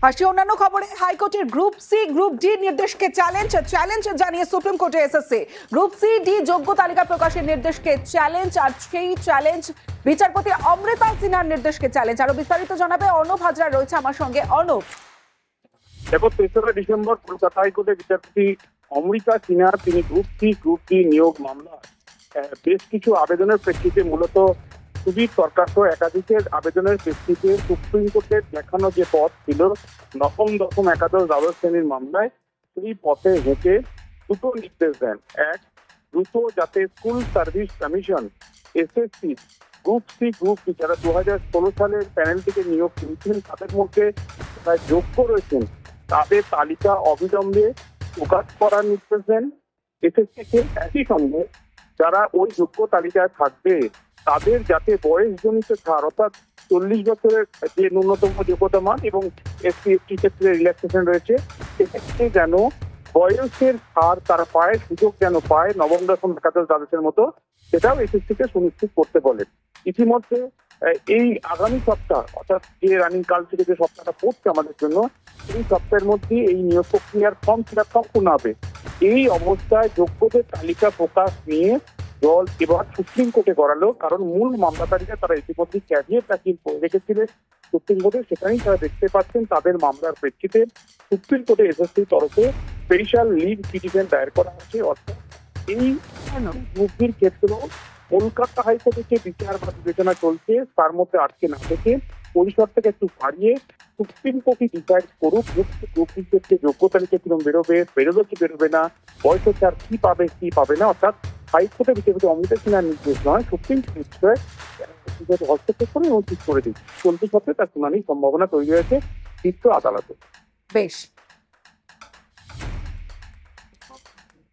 আসছি অন্যান্য খবরে। হাইকোর্টের গ্রুপ সি গ্রুপ ডি নির্দেশকে চ্যালেঞ্জ জানিয়ে সুপ্রিম কোর্টে এসএসসি। গ্রুপ সি ডি যোগ্য তালিকা প্রকাশের নির্দেশকে চ্যালেঞ্জ, আর সেই চ্যালেঞ্জ বিচারপতি অমৃতা সিনহার নির্দেশকে চ্যালেঞ্জ। আরো বিস্তারিত জানাবে অর্ণব হাজরা, রয়েছে আমার সঙ্গে। অর্ণব, দেখো, ৩রা ডিসেম্বর কলকাতা হাইকোর্টের বিচারপতি অমৃতা সিনহা তিনি গ্রুপ সি গ্রুপ ডি নিয়োগ মামলা বেশ কিছু আবেদনের প্রেক্ষিতে, মূলত সুবীর সরকার সহ একাধিকের আবেদনের প্রেক্ষিতে সুপ্রিম কোর্টের দেখানো যে পথ ছিল নবম, দশম, একাদশ, দ্বাদশ শ্রেণীর মামলায়, সেই পথে হেঁটে দুটো নির্দেশ দেন। এক, দ্রুত যাতে school service commission SSC group C group D যারা 2016 সালের প্যানেল থেকে নিয়োগ করেছিলেন তাদের মধ্যে যারা যোগ্য রয়েছেন তাদের তালিকা অবিলম্বে প্রকাশ করার নির্দেশ দেন এসএসসিকে। একই সঙ্গে যারা ওই যোগ্য তালিকায় থাকবে তাদের যাতে বয়সজনিত ছাড়, অর্থাৎ 40 বছরের যে ন্যূনতম যোগ্যতা মান এবং এসসি এসটি ক্ষেত্রে রিল্যাক্সেশন রয়েছে, সেক্ষেত্রে যেন বয়সের ছাড় তারা পায়, সুযোগ যেন পায় নবম, দশম, একাদশ, দ্বাদশের মতো, সেটাও এসএসসিকে সুনিশ্চিত করতে বলেন। ইতিমধ্যে এই আগামী সপ্তাহ, অর্থাৎ যে রানিং কাল থেকে যে সপ্তাহটা পড়ছে আমাদের জন্য, এই সপ্তাহের মধ্যে এই নিয়োগ প্রক্রিয়ার ফর্ম ফিল আপ সম্পূর্ণ হবে। এই অবস্থায় যোগ্যদের তালিকা প্রকাশ নিয়ে দল এবার সুপ্রিম কোর্টে গড়ালো, কারণ মূল মামলা তালিকা তারা ইতিমধ্যে ক্যাভিয়েট দাখিল করে রেখেছিলেন সুপ্রিম কোর্টে। সেখানেই তারা দেখতে পাচ্ছেন তাদের মামলার প্রেক্ষিতে সুপ্রিম কোর্টে এসএসসির তরফে স্পেশাল লিভ পিটিশন দায়ের করা হয়েছে। অর্থাৎ এই গ্রুপটির ক্ষেত্রেও কলকাতা হাইকোর্টে যে বিচার বা বিবেচনা চলছে তার মধ্যে আটকে না থেকে পরিসর থেকে একটু বাড়িয়ে সুপ্রিম কোর্টই ডিসাইড করুক গ্রুপটির ক্ষেত্রে যোগ্যতা লিখে কিরম বেরোবে কি বেরোবে না, বয়স ছাড় কি পাবে কি পাবে না। অর্থাৎ হাইকোর্টের বিচারপতি অমৃতা সিনহার নির্দেশ নয়, সুপ্রিম কোর্ট হস্তক্ষেপ করে এবং ঠিক করে দিচ্ছে। চলতি সত্ত্বে তার শুনানির সম্ভাবনা তৈরি হয়েছে শীর্ষ আদালতে। বেশ।